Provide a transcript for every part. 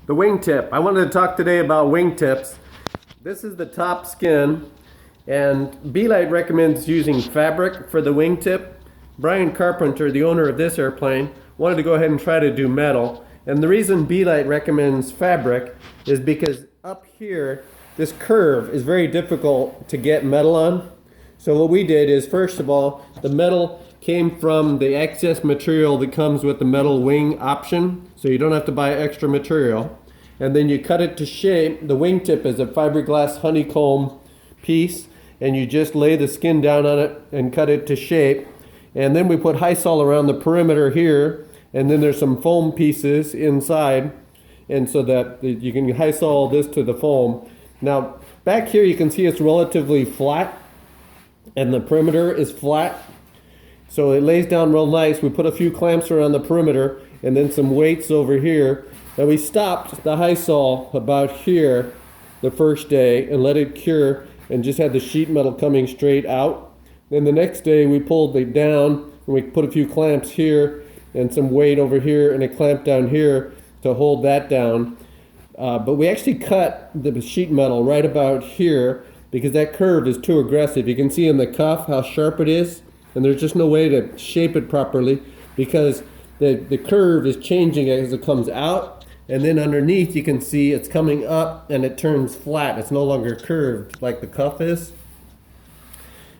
The wingtip. I wanted to talk today about wingtips. This is the top skin, and Be-Lite recommends using fabric for the wingtip. Brian Carpenter, the owner of this airplane, wanted to go ahead and try to do metal. And the reason Be-Lite recommends fabric is because up here, this curve is very difficult to get metal on. So what we did is, first of all, the metal came from the excess material that comes with the metal wing option, so you don't have to buy extra material. And then you cut it to shape. The wingtip is a fiberglass honeycomb piece, and you just lay the skin down on it and cut it to shape. And then we put Hysol around the perimeter here, and then there's some foam pieces inside, and so that you can Hysol this to the foam. Now, back here you can see it's relatively flat, and the perimeter is flat. So it lays down real nice. We put a few clamps around the perimeter, and then some weights over here. Now we stopped the Hysol about here the first day and let it cure and just had the sheet metal coming straight out. Then the next day we pulled it down and we put a few clamps here and some weight over here and a clamp down here to hold that down. But we actually cut the sheet metal right about here because that curve is too aggressive. You can see in the cuff how sharp it is, and there's just no way to shape it properly because the curve is changing as it comes out. And then underneath you can see it's coming up and it turns flat. It's no longer curved like the cuff is.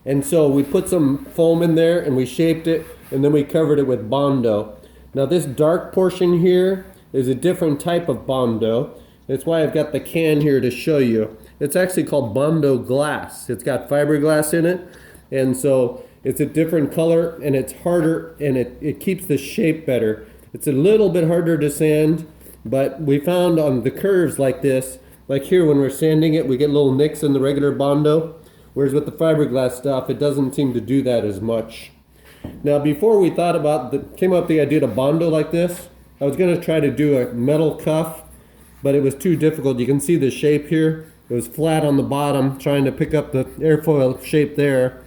And so we put some foam in there and we shaped it, and then we covered it with Bondo. Now this dark portion here is a different type of Bondo. That's why I've got the can here to show you. It's actually called Bondo Glass. It's got fiberglass in it, and so it's a different color and it's harder and it keeps the shape better. It's a little bit harder to sand, but we found on the curves like this, like here when we're sanding it, we get little nicks in the regular Bondo, whereas with the fiberglass stuff, it doesn't seem to do that as much. Now before we thought about, came up with the idea to Bondo like this, I was gonna try to do a metal cuff, but it was too difficult. You can see the shape here. It was flat on the bottom, trying to pick up the airfoil shape there,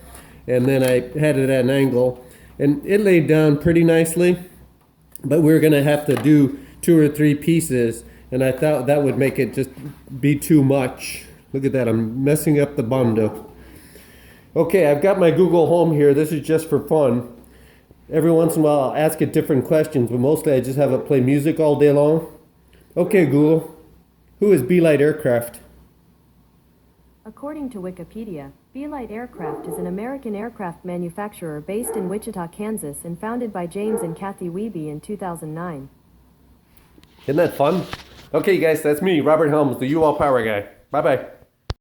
and then I had it at an angle, and it laid down pretty nicely, but we were gonna have to do 2 or 3 pieces, and I thought that would make it just be too much. Look at that, I'm messing up the Bondo. Okay, I've got my Google Home here. This is just for fun. Every once in a while I'll ask it different questions, but mostly I just have it play music all day long. Okay, Google, who is Be-Lite Aircraft? According to Wikipedia, Be-Lite Aircraft is an American aircraft manufacturer based in Wichita, Kansas, and founded by James and Kathy Wiebe in 2009. Isn't that fun? Okay, guys, that's me, Robert Helms, the U-All Power Guy. Bye-bye.